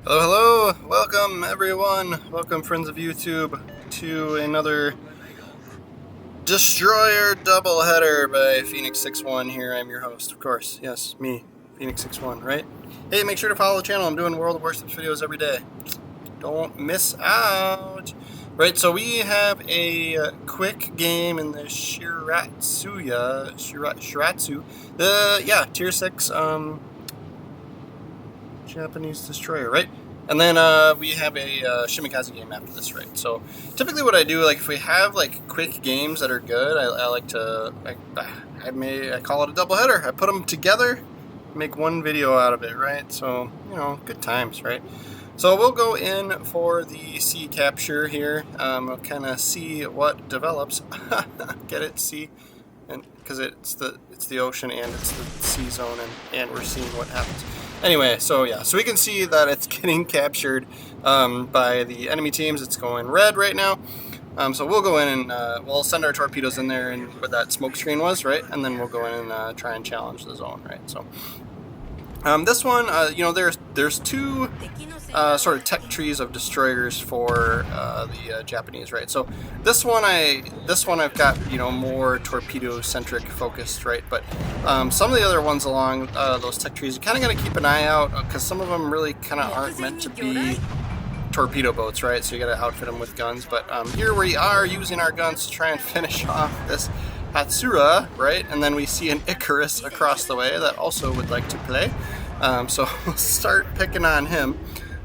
Hello, hello! Welcome, everyone! Welcome, friends of YouTube, to another Destroyer doubleheader by Phoenix61 here. I'm your host, of course. Yes, me, Phoenix61, right? Hey, make sure to follow the channel. I'm doing World of Warships videos every day. Don't miss out! Right, so we have a quick game in the Shiratsu. Tier 6, Japanese destroyer, right? And then we have a Shimakazi game after this, right? So typically what I do, like if we have like quick games that are good, I like to, I call it a double header. I put them together, make one video out of it, right? So, you know, good times, right? So we'll go in for the sea capture here. We'll kind of see what develops. Get it? See? And because it's the ocean and it's the sea zone, and we're seeing what happens. Anyway, so yeah, so we can see that it's getting captured by the enemy teams. It's going red right now. So we'll go in and we'll send our torpedoes in there and where that smoke screen was, right? And then we'll go in and try and challenge the zone, right? So this one, you know, there's two sort of tech trees of destroyers for the Japanese, right? So this one I've got, you know, more torpedo centric focused, right? But some of the other ones along those tech trees, you kind of got to keep an eye out because some of them really kind of aren't meant to be torpedo boats, right? So you got to outfit them with guns. But here we are using our guns to try and finish off this Hatsura, right? And then we see an Icarus across the way that also would like to play. So we'll start picking on him.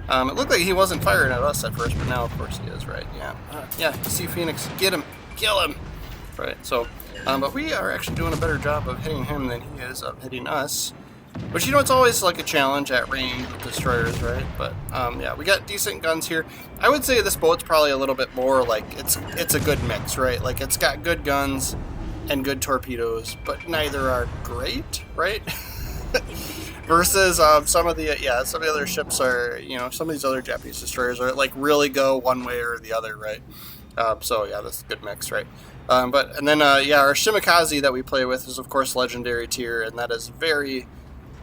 It looked like he wasn't firing at us at first, but now of course he is, right? Yeah. Yeah, see Phoenix, get him, kill him, right? So, but we are actually doing a better job of hitting him than he is of hitting us. Which, you know, it's always like a challenge at range with destroyers, right? But yeah, we got decent guns here. I would say this boat's probably a little bit more like it's a good mix, right? Like it's got good guns and good torpedoes, but neither are great, right? Versus some of the other ships are, you know, some of these other Japanese destroyers are like really go one way or the other, right? So yeah, that's a good mix, right? Our Shimakazi that we play with is of course legendary tier, and that is very,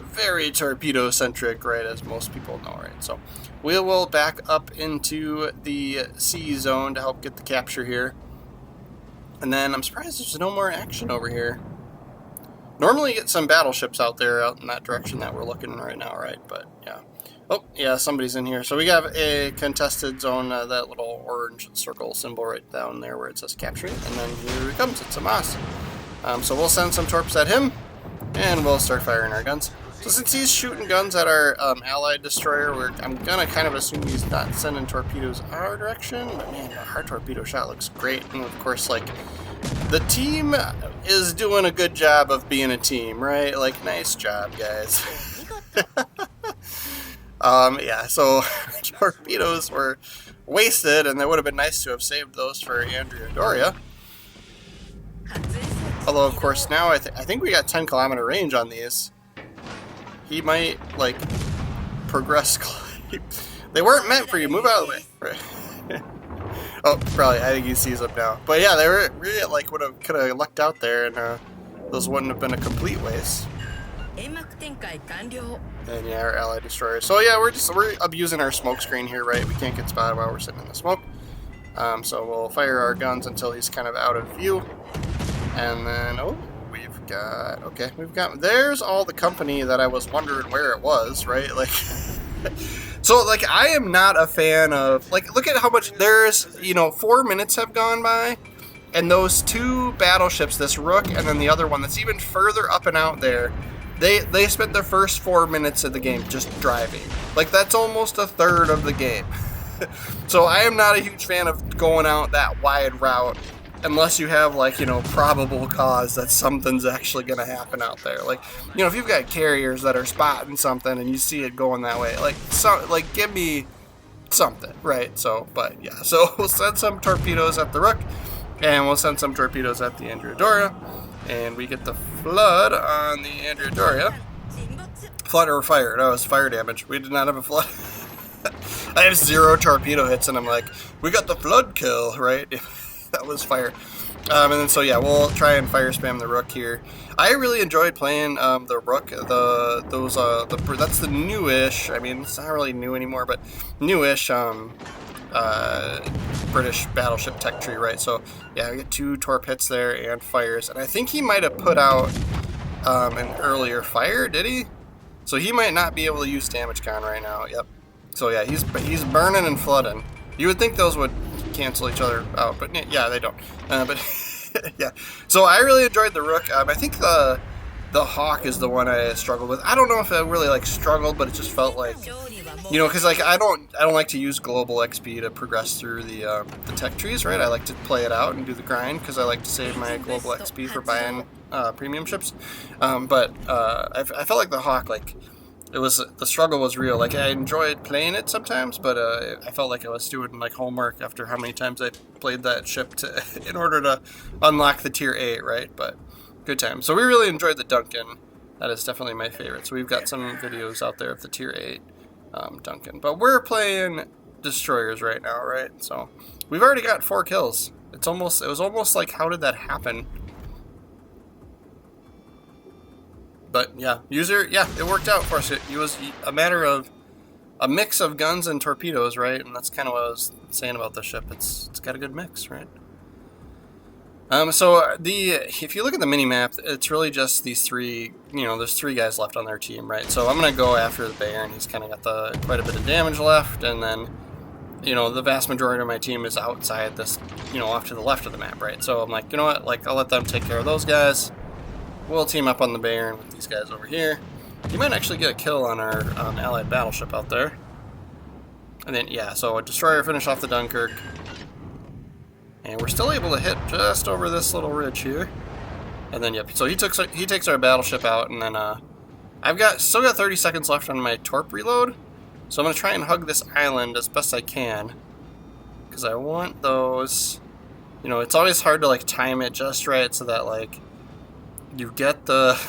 very torpedo centric, right? As most people know, right? So we will back up into the sea zone to help get the capture here, and then I'm surprised there's no more action over here. Normally you get some battleships out there out in that direction that we're looking right now, right? But yeah. Oh, yeah, somebody's in here. So we have a contested zone, that little orange circle symbol right down there where it says capturing. And then here he comes. It's a Mas. So we'll send some torps at him, and we'll start firing our guns. So since he's shooting guns at our allied destroyer, I'm going to kind of assume he's not sending torpedoes our direction. But man, our torpedo shot looks great. And of course, like, the team is doing a good job of being a team, right? Like, nice job, guys. Yeah, so torpedoes were wasted, and it would have been nice to have saved those for Andrea Doria. Although, of course, now I think we got 10-kilometer range on these. He might, like, progress. They weren't meant for you. Move out of the way. Right. Oh, probably. I think he sees them now. But yeah, they were really, like, could have lucked out there, and those wouldn't have been a complete waste. And yeah, our allied destroyer. So yeah, we're abusing our smoke screen here, right? We can't get spotted while we're sitting in the smoke. So we'll fire our guns until he's kind of out of view, and then there's all the company that I was wondering where it was, right? Like. So, like, I am not a fan of, like, look at how much there's, you know, 4 minutes have gone by, and those two battleships, this Rook and then the other one that's even further up and out there, they spent the first 4 minutes of the game just driving. Like, that's almost a third of the game. So I am not a huge fan of going out that wide route unless you have, like, you know, probable cause that something's actually going to happen out there. Like, you know, if you've got carriers that are spotting something and you see it going that way, like give me something, right? So, but yeah, so we'll send some torpedoes at the Rook, and we'll send some torpedoes at the Andrea Doria, and we get the flood on the Andrea Doria. Flood or fire? No, it was fire damage. We did not have a flood. I have 0 torpedo hits, and I'm like, we got the flood kill, right? That was fire. And then so yeah, we'll try and fire spam the Rook here. I really enjoyed playing the Rook. That's the newish. I mean, it's not really new anymore, but newish British battleship tech tree, right? So yeah, we get 2 torp hits there and fires, and I think he might have put out an earlier fire. Did he? So he might not be able to use damage con right now. Yep. So yeah, he's burning and flooding. You would think those would cancel each other out, but yeah, they don't. But yeah, so I really enjoyed the Rook. I think the Hawk is the one I struggled with. I don't know if I really like struggled, but it just felt like, you know, because like I don't like to use global XP to progress through the tech trees, right? I like to play it out and do the grind because I like to save my global XP for buying premium ships. But I felt like the Hawk, like, the struggle was real. Like, I enjoyed playing it sometimes, but I felt like I was doing like homework after how many times I played that ship in order to unlock the tier 8, right? But good time. So we really enjoyed the Duncan. That is definitely my favorite. So we've got some videos out there of the tier 8 Duncan. But we're playing destroyers right now, right? So we've already got 4 kills. It was almost like, how did that happen? But yeah, it worked out for us. It was a matter of a mix of guns and torpedoes, right? And that's kind of what I was saying about the ship. It's got a good mix, right? So if you look at the mini map, it's really just these 3. You know, there's 3 guys left on their team, right? So I'm gonna go after the Baron. He's kind of got quite a bit of damage left, and then, you know, the vast majority of my team is outside this, you know, off to the left of the map, right? So I'm like, you know what? Like, I'll let them take care of those guys. We'll team up on the Baron with these guys over here. You might actually get a kill on our allied battleship out there. And then, yeah, so a destroyer finish off the Dunkirk. And we're still able to hit just over this little ridge here. And then, yep, so he takes our battleship out, and then I've still got 30 seconds left on my torp reload. So I'm going to try and hug this island as best I can, because I want those, you know, it's always hard to like time it just right so that like you get the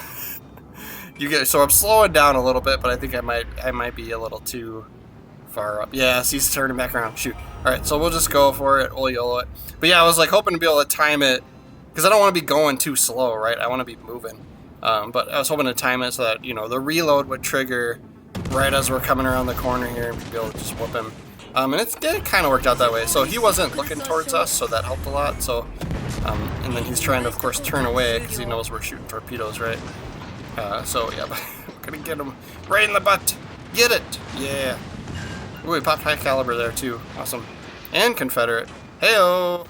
so I'm slowing down a little bit, but I think I might be a little too far up. Yeah, he's turning back around. Shoot. Alright, so we'll just go for it. We'll YOLO it. But yeah, I was like hoping to be able to time it, because I don't want to be going too slow, right? I want to be moving. But I was hoping to time it so that, you know, the reload would trigger right as we're coming around the corner here and be able to just whoop him. And it kind of worked out that way. So he wasn't looking towards us, so that helped a lot. So, and then he's trying to, of course, turn away because he knows we're shooting torpedoes, right? So yeah, but we're gonna get him right in the butt. Get it, yeah. Ooh, we popped high caliber there too. Awesome. And Confederate. Heyo.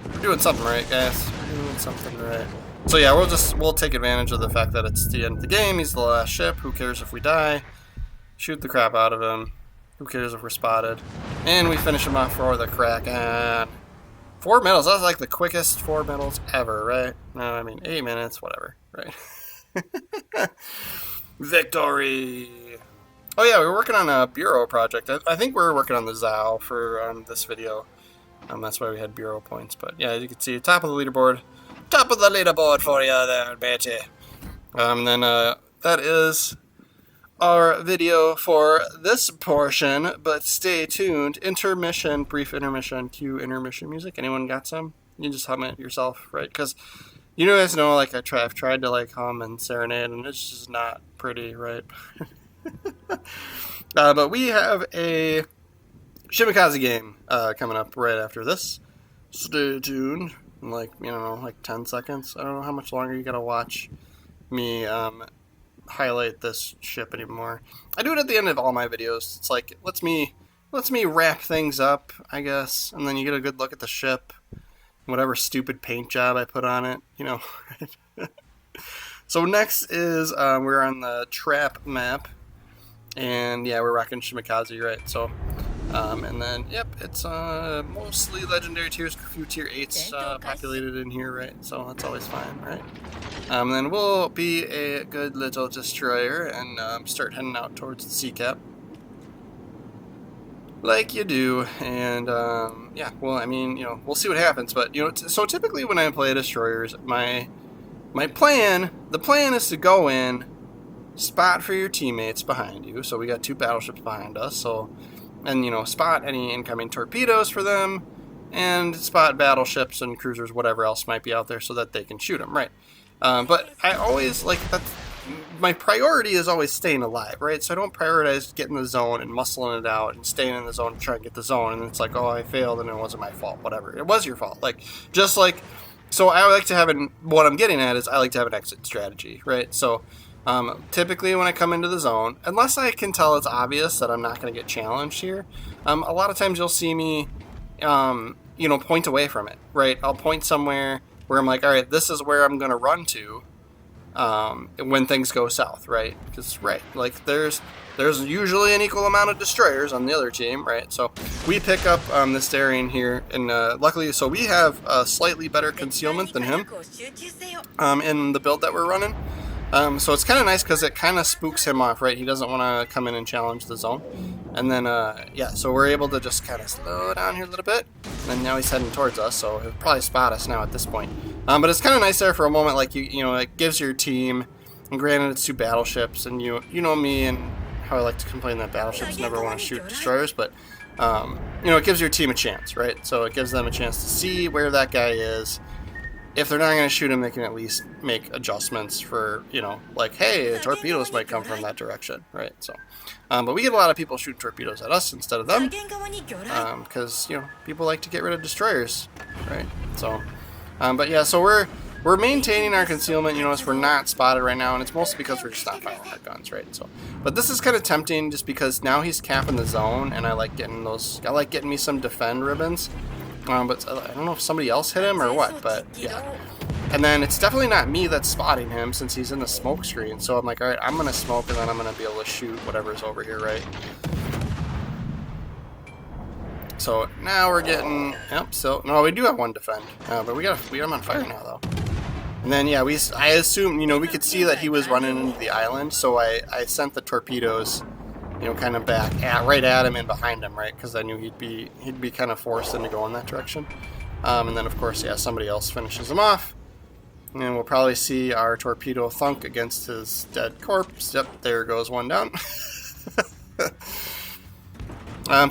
We're doing something right, guys. We're doing something right. So yeah, we'll take advantage of the fact that it's the end of the game. He's the last ship. Who cares if we die? Shoot the crap out of him. Who cares if we're spotted? And we finish him off for the Kraken. 4 medals. That's like the quickest 4 medals ever, right? No, I mean 8 minutes, whatever, right? Victory! Oh yeah, we're working on a bureau project. I think we're working on the ZOW for this video. That's why we had bureau points. But yeah, as you can see, top of the leaderboard. Top of the leaderboard for you there, Betty. Then that is our video for this portion. But stay tuned. Intermission, brief intermission, cue intermission music. Anyone got some? You just hum it yourself, right? Because you guys know, like I've tried to like hum and serenade, and it's just not pretty, right? But we have a Shimakazi game coming up right after this. Stay tuned. In like 10 seconds. I don't know how much longer you gotta watch me highlight this ship anymore. I do it at the end of all my videos. It's like lets me wrap things up, I guess, and then you get a good look at the ship, whatever stupid paint job I put on it, you know. So next is we're on the trap map, and yeah, we're rocking Shimakazi, right? So. And then, yep, it's mostly legendary tiers, a few tier 8s populated in here, right? So that's always fine, right? Then we'll be a good little destroyer and start heading out towards the sea cap. Like you do, and yeah, well, I mean, you know, we'll see what happens, but, you know, so typically when I play destroyers, the plan is to go in, spot for your teammates behind you, so we got 2 battleships behind us, so... And, you know, spot any incoming torpedoes for them, and spot battleships and cruisers, whatever else might be out there, so that they can shoot them, right? But I always like that. My priority is always staying alive, right? So I don't prioritize getting the zone and muscling it out and staying in the zone to try and get the zone. And it's like, oh, I failed and it wasn't my fault. Whatever, it was your fault. Like, just like, so I like to have what I'm getting at is I like to have an exit strategy, right? So typically when I come into the zone, unless I can tell it's obvious that I'm not going to get challenged here, a lot of times you'll see me, point away from it, right? I'll point somewhere where I'm like, all right, this is where I'm going to run to when things go south, right? Because, right, like there's usually an equal amount of destroyers on the other team, right? So we pick up this Darien here, and luckily, so we have a slightly better concealment than him in the build that we're running. So it's kind of nice because it kind of spooks him off, right? He doesn't want to come in and challenge the zone. And then, so we're able to just kind of slow down here a little bit. And now he's heading towards us, so he'll probably spot us now at this point. But it's kind of nice there for a moment, like, it gives your team, and granted it's 2 battleships, and you know me and how I like to complain that battleships never want to shoot destroyers, but, it gives your team a chance, right? So it gives them a chance to see where that guy is. If they're not going to shoot him, they can at least make adjustments for, like, hey, torpedoes might come from that direction, right? So, but we get a lot of people shoot torpedoes at us instead of them, because, people like to get rid of destroyers, right? So, but yeah, so we're maintaining our concealment, as we're not spotted right now, and it's mostly because we're just not firing our guns, right? So, but this is kind of tempting just because now he's capping the zone, and I like getting me some defend ribbons. But I don't know if somebody else hit him or what, but yeah. And then it's definitely not me that's spotting him since he's in the smoke screen. So I'm like, all right, I'm going to smoke and then I'm going to be able to shoot whatever's over here, right? So now we're getting, no, we do have 1 defend, but we got him on fire now though. And then, yeah, I assumed, we could see that he was running into the island, so I sent the torpedoes kind of back right at him and behind him, right? Because I knew he'd be kind of forced into going that direction. And then, of course, yeah, somebody else finishes him off. And we'll probably see our torpedo thunk against his dead corpse. Yep, there goes 1 down.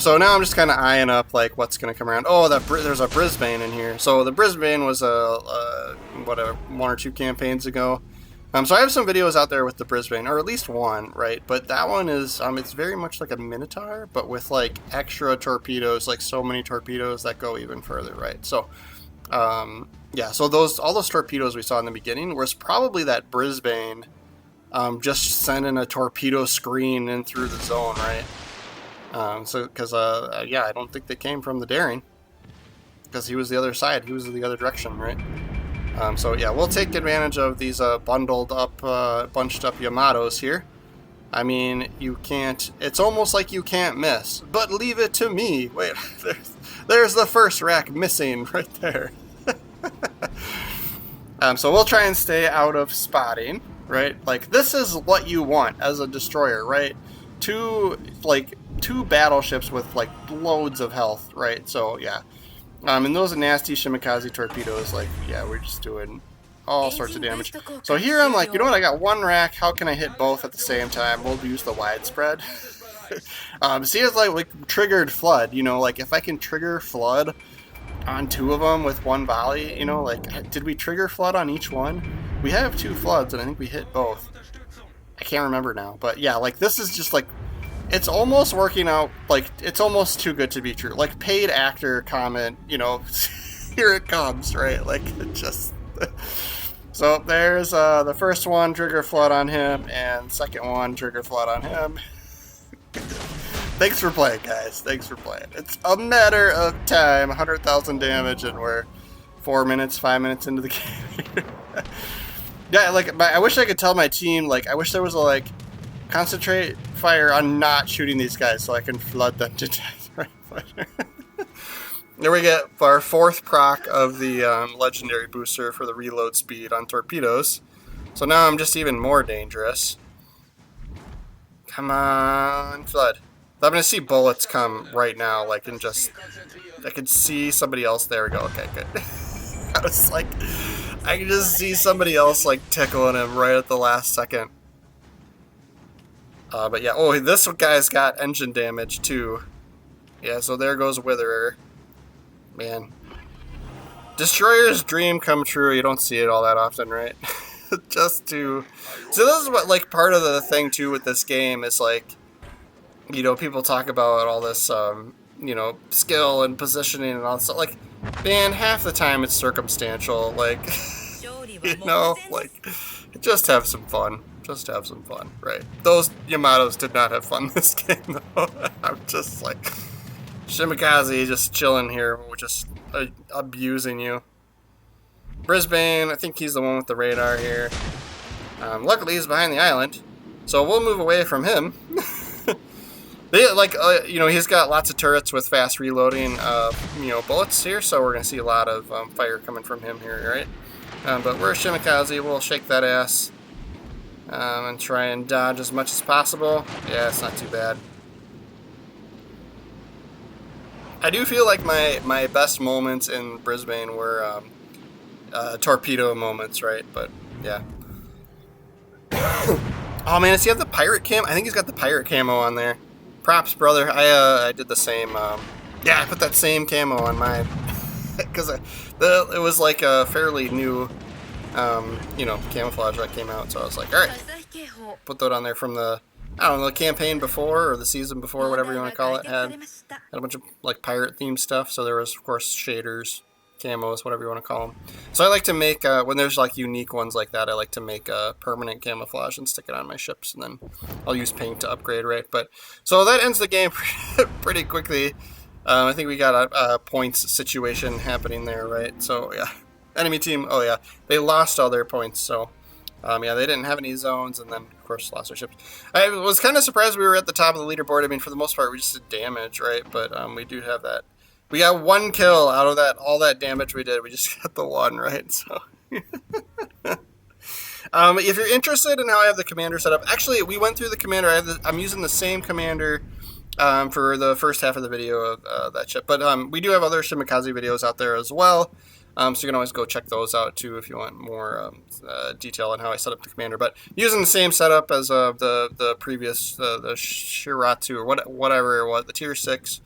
So now I'm just kind of eyeing up, like, what's going to come around. Oh, there's a Brisbane in here. So the Brisbane was, 1 or 2 campaigns ago. So I have some videos out there with the Brisbane, or at least 1, right? But that one is, it's very much like a Minotaur, but with like extra torpedoes, like so many torpedoes that go even further, right? So, yeah, so all those torpedoes we saw in the beginning was probably that Brisbane just sending a torpedo screen in through the zone, right? Because I don't think they came from the Daring, because he was the other side, he was the other direction, right? So yeah, we'll take advantage of these bunched up Yamatos here. I mean, it's almost like you can't miss, but leave it to me. Wait, there's the first rack missing right there. So we'll try and stay out of spotting, right? Like, this is what you want as a destroyer, right? 2 battleships with like loads of health, right? So yeah. And those nasty Shimakazi torpedoes, like, yeah, we're just doing all sorts of damage. So here I'm like, you know what, I got 1 rack, how can I hit both at the same time? We'll use the widespread. See, it's like triggered flood, like if I can trigger flood on 2 of them with 1 volley, like, did we trigger flood on each one? We have 2 floods, and I think we hit both. I can't remember now, but yeah, like, this is just like, it's almost working out, like, it's almost too good to be true. Like, paid actor comment, here it comes, right? Like, it just... So, there's the first one, trigger flood on him, and second one, trigger flood on him. Thanks for playing, guys. Thanks for playing. It's a matter of time, 100,000 damage, and we're 5 minutes into the game. Yeah, like, I wish I could tell my team, like, I wish there was a, like, concentrate fire on not shooting these guys so I can flood them to death. There we get our 4th proc of the legendary booster for the reload speed on torpedoes. So now I'm just even more dangerous. Come on, flood. I'm going to see bullets come right now, like, and just... I could see somebody else. There we go. Okay, good. I was like... I can just see somebody else, like, tickling him right at the last second. But yeah, oh, this guy's got engine damage too. Yeah, so there goes Witherer. man. Destroyer's dream come true. You don't see it all that often, right? Just to... So this is what, like, part of the thing, too, with this game is, like, you know, people talk about all this, you know, skill and positioning and all that stuff. Like, man, half the time it's circumstantial. Like, you know, like, just have some fun. Just have some fun, right? Those Yamatos did not have fun this game, though. I'm just like... Shimakazi just chilling here, just abusing you. Brisbane, I think he's the one with the radar here. Luckily, he's behind the island, so we'll move away from him. You know, he's got lots of turrets with fast reloading, you know, bullets here, so we're gonna see a lot of fire coming from him here, right? But we're Shimakazi. We'll shake that ass and try and dodge as much as possible. Yeah, it's not too bad. I do feel like my best moments in Brisbane were torpedo moments, right? But yeah. Oh man, does he have the pirate cam? I think he's got the pirate camo on there. Props, brother. I did the same. Yeah, I put that same camo on mine because it was like a fairly new, you know, camouflage that came out. So I was like, all right, put that on there from the. I don't know, the campaign before or the season before, whatever you want to call it, had a bunch of like pirate themed stuff. So there was, of course, shaders, camos, whatever you want to call them. So I like to make when there's like unique ones like that, I like to make a permanent camouflage and stick it on my ships, and then I'll use paint to upgrade, right? But so that ends the game pretty quickly. I think we got a points situation happening there, right? So yeah, enemy team. Oh yeah, they lost all their points. So. Yeah, they didn't have any zones, and then, of course, lost their ships. I was kind of surprised we were at the top of the leaderboard. I mean, for the most part, we just did damage, right? But we do have that. We got one kill out of that all that damage we did. We just got the one, right? So, if you're interested in how I have the commander set up, actually, we went through the commander. I'm using the same commander for the first half of the video of that ship. But we do have other Shimakazi videos out there as well. So you can always go check those out too if you want more detail on how I set up the commander. But using the same setup as the previous the Shiratsu or whatever it was, the tier 6.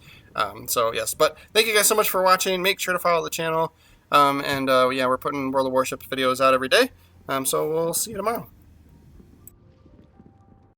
So yes, but thank you guys so much for watching. Make sure to follow the channel. Yeah, we're putting World of Warships videos out every day. So we'll see you tomorrow.